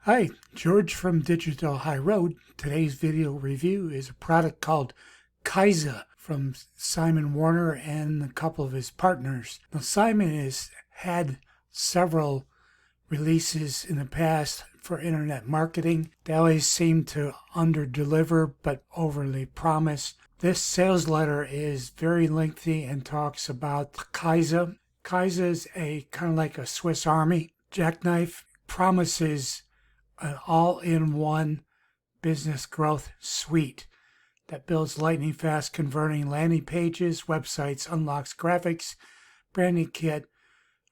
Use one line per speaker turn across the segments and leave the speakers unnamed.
Hi, George from Digital High Road. Today's video review is a product called Kyza from Simon Warner and a couple of his partners. Now, Simon has had several releases in the past for internet marketing. They always seem to under-deliver but overly promise. This sales letter is very lengthy and talks about Kyza. Kyza is a kind of like a Swiss Army jackknife. Promises an all-in-one business growth suite that builds lightning-fast converting landing pages, websites, unlocks graphics, branding kit,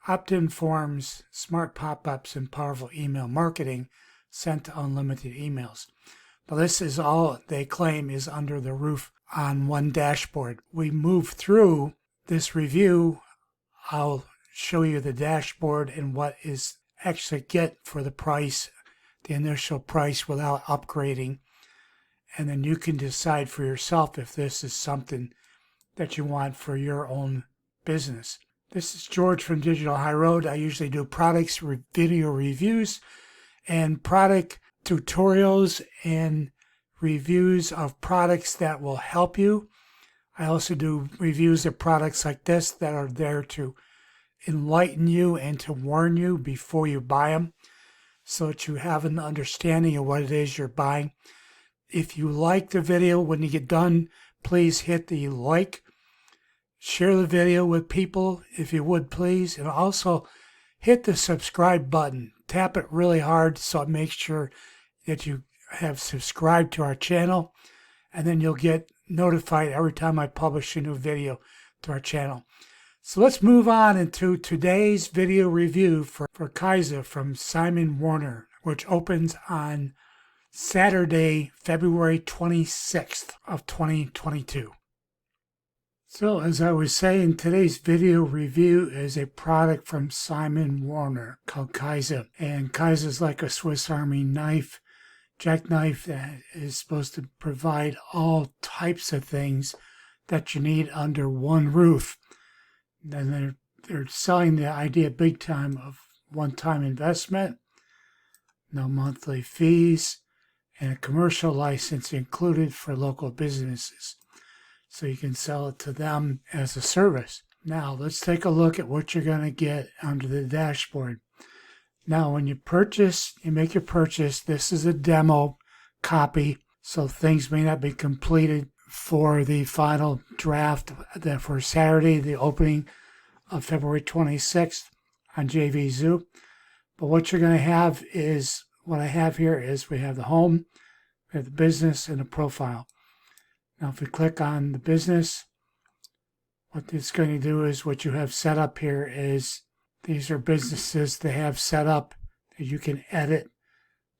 opt-in forms, smart pop-ups, and powerful email marketing sent to unlimited emails. Now, this is all they claim is under the roof on one dashboard. We move through this review. I'll show you the dashboard and what is actually get for the price, the initial price without upgrading, and then you can decide for yourself if this is something that you want for your own business. This is George from Digital High Road. I usually do products, video reviews, and product tutorials and reviews of products that will help you. I also do reviews of products like this that are there to enlighten you and to warn you before you buy them, so that you have an understanding of what it is you're buying. If you like the video, when you get done, please hit the like. Share the video with people if you would, please. And also hit the subscribe button. Tap it really hard so it makes sure that you have subscribed to our channel. And then you'll get notified every time I publish a new video to our channel. So let's move on into today's video review for Kyza from Simon Warner, which opens on Saturday, February 26th of 2022. So as I was saying, today's video review is a product from Simon Warner called Kyza. And Kyza is like a Swiss Army knife, jackknife that is supposed to provide all types of things that you need under one roof. Then they're selling the idea big time of one-time investment, no monthly fees, and a commercial license included for local businesses. So you can sell it to them as a service. Now let's take a look at what you're going to get under the dashboard. Now when you make your purchase, this is a demo copy, so things may not be completed for the final draft that for Saturday, the opening of February 26th on JVZoo. But what you're going to have is, what I have here is we have the home, we have the business, and the profile. Now if we click on the business, what it's going to do is what you have set up here is these are businesses they have set up that you can edit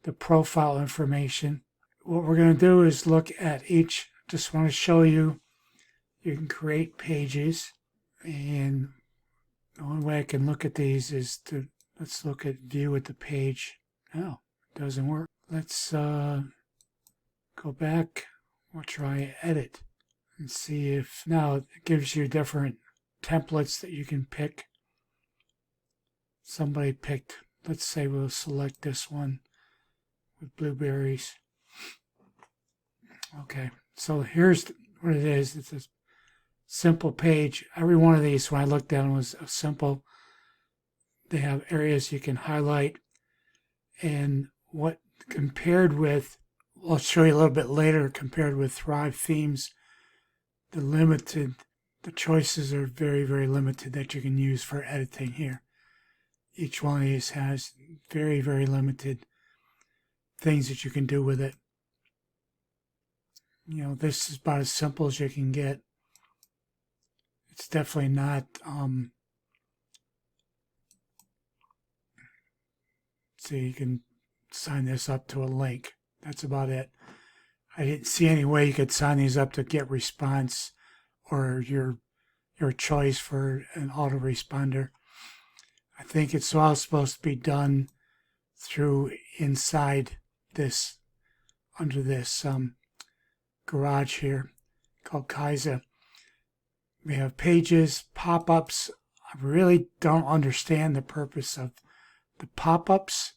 the profile information. What we're going to do is look at each. Just want to show you, you can create pages, and the only way I can look at these is to, let's look at view at the page. Oh, it doesn't work. Let's go back. We'll try edit and see if now it gives you different templates that you can pick. Somebody picked, let's say we'll select this one with blueberries. Okay. So here's what it is. It's a simple page. Every one of these, when I looked at them, was simple. They have areas you can highlight. And what compared with, I'll show you a little bit later, compared with Thrive Themes, the choices are very, very limited that you can use for editing here. Each one of these has very, very limited things that you can do with it. You know, this is about as simple as you can get. It's definitely not, so you can sign this up to a link. That's about it. I didn't see any way you could sign these up to get response or your choice for an autoresponder. I think it's all supposed to be done through inside this, under this garage here called Kyza. We have pages, pop-ups. I really don't understand the purpose of the pop-ups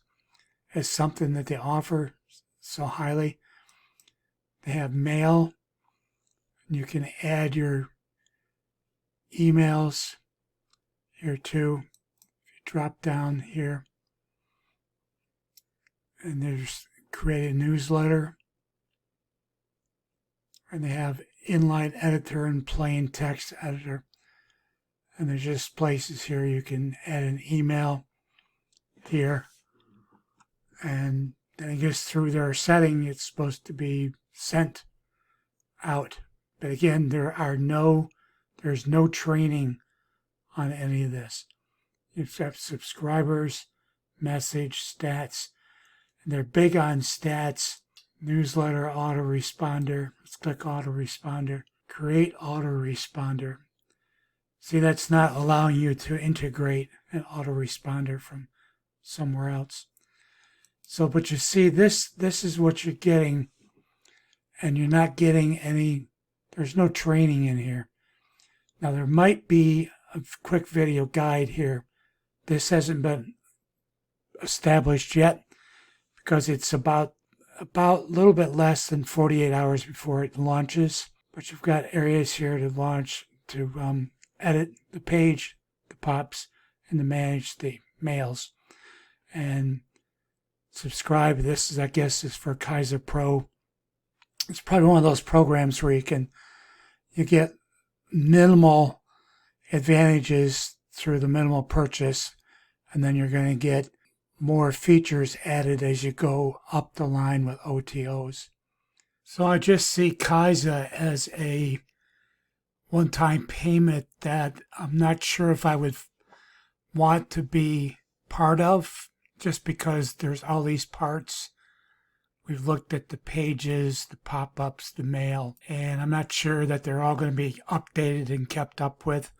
as something that they offer so highly. They have mail. You can add your emails here too. If you drop down here, and there's create a newsletter. And they have inline editor and plain text editor. And there's just places here you can add an email here. And then it gets through their setting. It's supposed to be sent out. But again, there's no training on any of this. You've got subscribers, message, stats. And they're big on stats. Newsletter autoresponder. Let's click autoresponder. Create autoresponder. See, that's not allowing you to integrate an autoresponder from somewhere else. So, but you see, this is what you're getting, and you're not getting any, there's no training in here. Now, there might be a quick video guide here. This hasn't been established yet because it's about a little bit less than 48 hours before it launches. But you've got areas here to launch, to edit the page, the pops, and to manage the mails. And subscribe. This is, I guess, is for Kyza Pro. It's probably one of those programs where you get minimal advantages through the minimal purchase, and then you're going to get more features added as you go up the line with OTOs. So I just see Kyza as a one-time payment that I'm not sure if I would want to be part of, just because there's all these parts. We've looked at the pages, the pop-ups, the mail, and I'm not sure that they're all going to be updated and kept up with.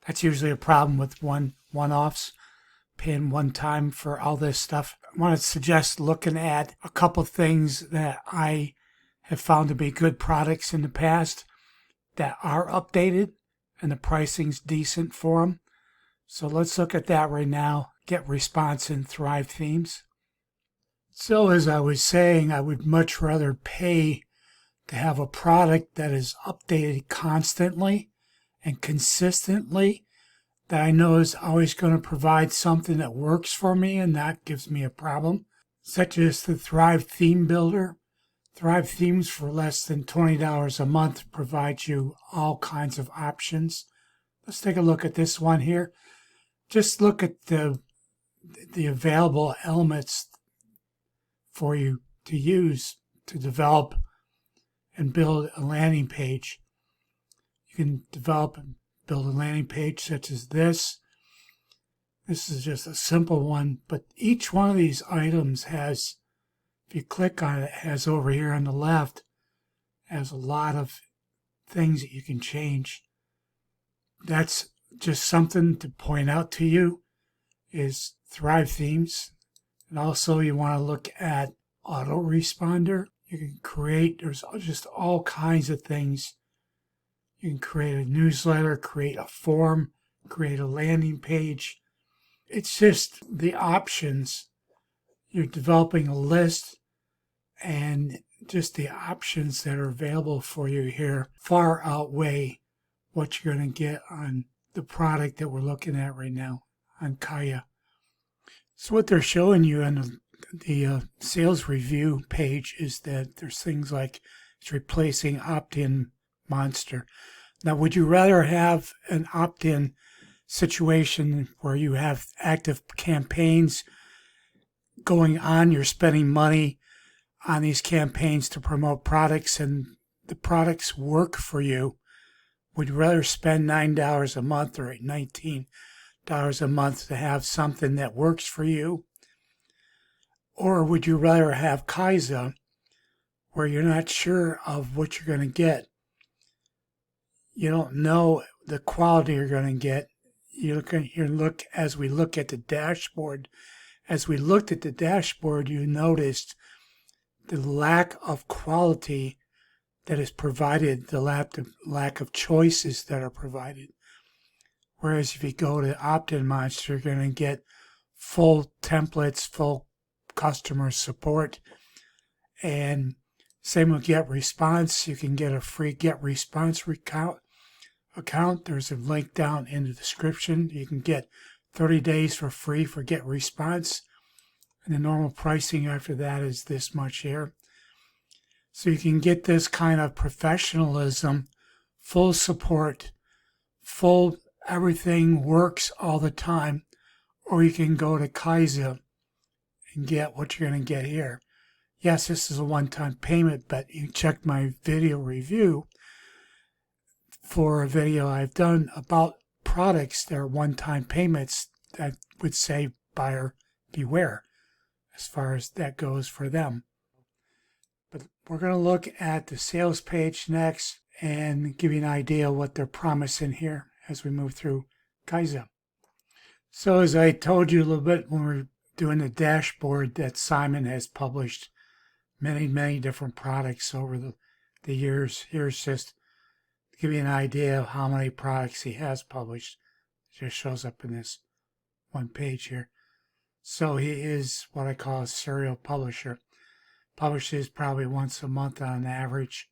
That's usually a problem with one-offs. Paying one time for all this stuff. I want to suggest looking at a couple things that I have found to be good products in the past that are updated and the pricing's decent for them. So let's look at that right now. Get response in Thrive Themes. So as I was saying, I would much rather pay to have a product that is updated constantly and consistently, that I know is always going to provide something that works for me and not gives me a problem, such as the Thrive Theme Builder. Thrive Themes for less than $20 a month provides you all kinds of options. Let's take a look at this one here. Just look at the available elements for you to use to develop and build a landing page. You can develop and build a landing page such as this. This is just a simple one, but each one of these items has, if you click on it, has over here on the left, has a lot of things that you can change. That's just something to point out to you, is Thrive Themes. And also you want to look at autoresponder. You can create, there's just all kinds of things. You can create a newsletter, create a form, create a landing page. It's just the options. You're developing a list, and just the options that are available for you here far outweigh what you're going to get on the product that we're looking at right now on Kyza. So what they're showing you on the sales review page is that there's things like it's replacing opt-in monster. Now, would you rather have an opt-in situation where you have active campaigns going on, you're spending money on these campaigns to promote products, and the products work for you? Would you rather spend $9 a month or $19 a month to have something that works for you? Or would you rather have Kyza, where you're not sure of what you're going to get? You don't know the quality you're going to get. As we look at the dashboard. As we looked at the dashboard, you noticed the lack of quality that is provided, the lack of choices that are provided. Whereas if you go to Opt-in Monster, you're going to get full templates, full customer support. And same with Get Response. You can get a free Get Response account. There's a link down in the description. You can get 30 days for free for Get Response. And the normal pricing after that is this much here. So you can get this kind of professionalism, full support, full everything works all the time. Or you can go to Kyza and get what you're going to get here. Yes, this is a one-time payment, but you check my video review for a video I've done about products that are one-time payments that would say buyer beware as far as that goes for them. But we're going to look at the sales page next and give you an idea of what they're promising here as we move through Kyza. So as I told you a little bit when we were doing the dashboard, that Simon has published many different products over the years. Here's just to give you an idea of how many products he has published. It just shows up in this one page here. So he is what I call a serial publisher. Publishes probably once a month on average.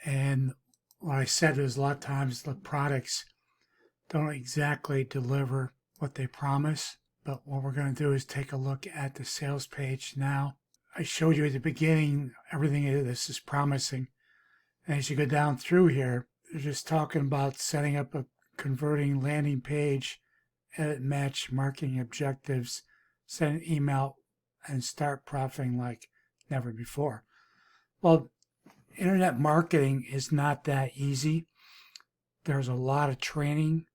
And what I said is a lot of times the products don't exactly deliver what they promise. But what we're going to do is take a look at the sales page now. I showed you at the beginning everything this is promising. And as you go down through here, they're just talking about setting up a converting landing page, edit match marketing objectives, send an email, and start profiting like never before. Well, internet marketing is not that easy. There's a lot of training.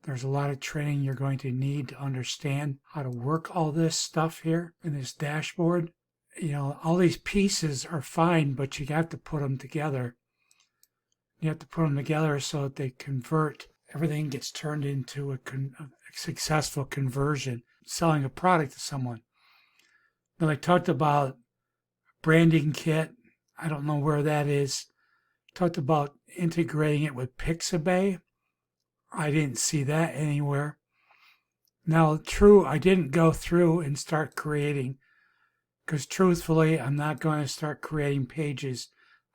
There's a lot of training you're going to need to understand how to work all this stuff here in this dashboard. You know, all these pieces are fine, but you have to put them together. You have to put them together so that they convert. Everything gets turned into a successful conversion, selling a product to someone. Then I talked about branding kit. I don't know where that is. Talked about integrating it with Pixabay. I didn't see that anywhere. Now, true, I didn't go through and start creating, because truthfully, I'm not going to start creating pages.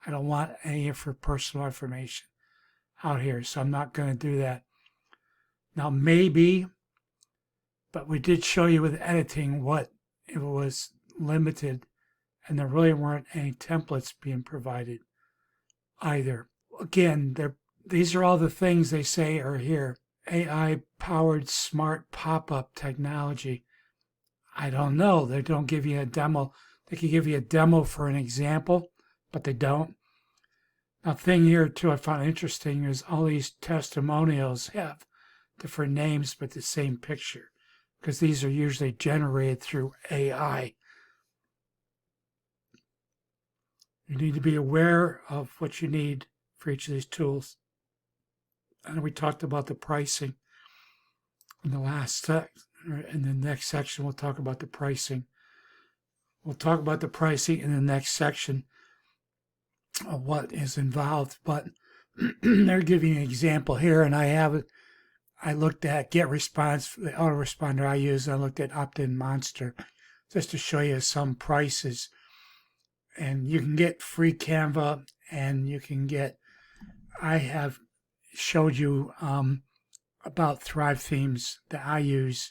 I don't want any of her personal information out here, so I'm not going to do that. Now, maybe, but we did show you with editing what it was limited, and there really weren't any templates being provided either. Again, these are all the things they say are here. AI-powered smart pop-up technology. I don't know. They don't give you a demo. They could give you a demo for an example, but they don't. Now, thing here, too, I found interesting is all these testimonials have different names but the same picture, because these are usually generated through AI. You need to be aware of what you need for each of these tools. And we talked about the pricing in the last in the next section. We'll talk about the pricing. We'll talk about the pricing in the next section of what is involved. But they're giving an example here, and I looked at Get Response, the autoresponder I use. I looked at Opt-in Monster just to show you some prices. And you can get free Canva, and you can get, I have showed you about Thrive themes that I use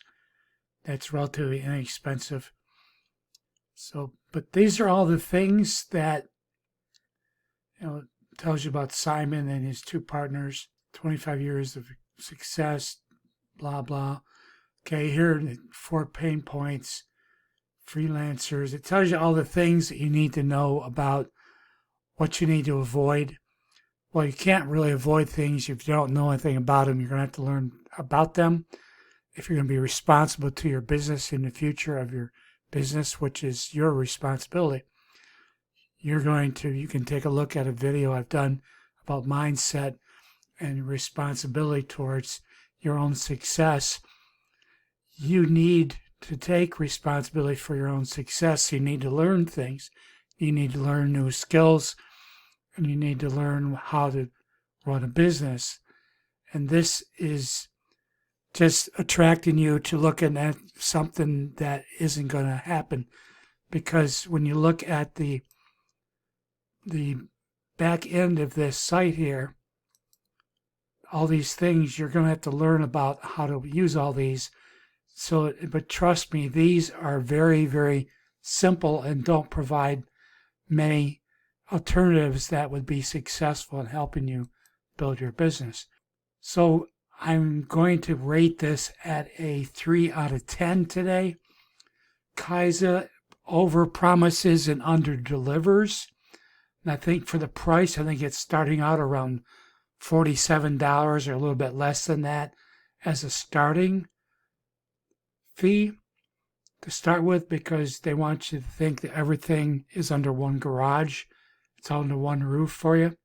that's relatively inexpensive. So, but these are all the things that, you know, tells you about Simon and his two partners, 25 years of success, blah, blah. Okay, here are 4 pain points, freelancers. It tells you all the things that you need to know about what you need to avoid. Well, you can't really avoid things if you don't know anything about them. You're going to have to learn about them if you're going to be responsible to your business in the future of your business, which is your responsibility. You can take a look at a video I've done about mindset and responsibility towards your own success. You need to take responsibility for your own success. You need to learn things. You need to learn new skills, and you need to learn how to run a business. And this is just attracting you to looking at something that isn't going to happen. Because when you look at the back end of this site here, all these things, you're going to have to learn about how to use all these. So, but trust me, these are very, very simple and don't provide many alternatives that would be successful in helping you build your business. So I'm going to rate this at a 3 out of 10 today. Kyza over promises and under delivers. And I think for the price, I think it's starting out around $47 or a little bit less than that as a starting fee to start with, because they want you to think that everything is under one garage. It's all under one roof for you.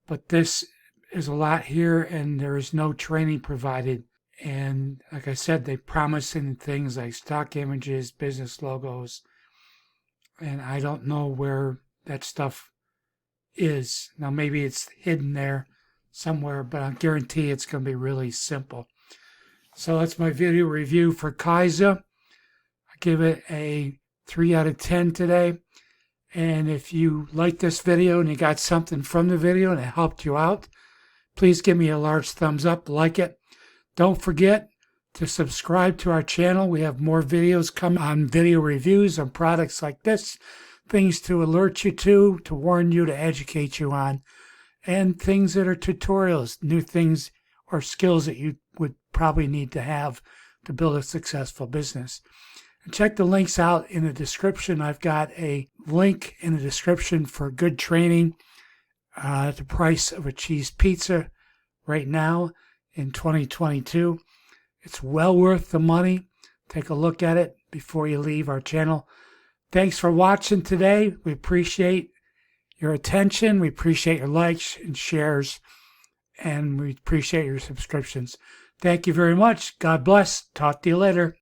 But this is a lot here, and there is no training provided. And like I said, they promise in things like stock images, business logos, and I don't know where that stuff is. Now, maybe it's hidden there somewhere, but I guarantee it's going to be really simple. So that's my video review for Kyza. I give it a 3 out of 10 today. And if you like this video and you got something from the video and it helped you out, please give me a large thumbs up, like it. Don't forget to subscribe to our channel. We have more videos coming on video reviews on products like this, things to alert you to warn you, to educate you on, and things that are tutorials, new things or skills that you would probably need to have to build a successful business. And check the links out in the description. I've got a link in the description for good training at the price of a cheese pizza right now in 2022. It's well worth the money. Take a look at it before you leave our channel. Thanks for watching today. We appreciate your attention. We appreciate your likes and shares, and we appreciate your subscriptions. Thank you very much. God bless. Talk to you later.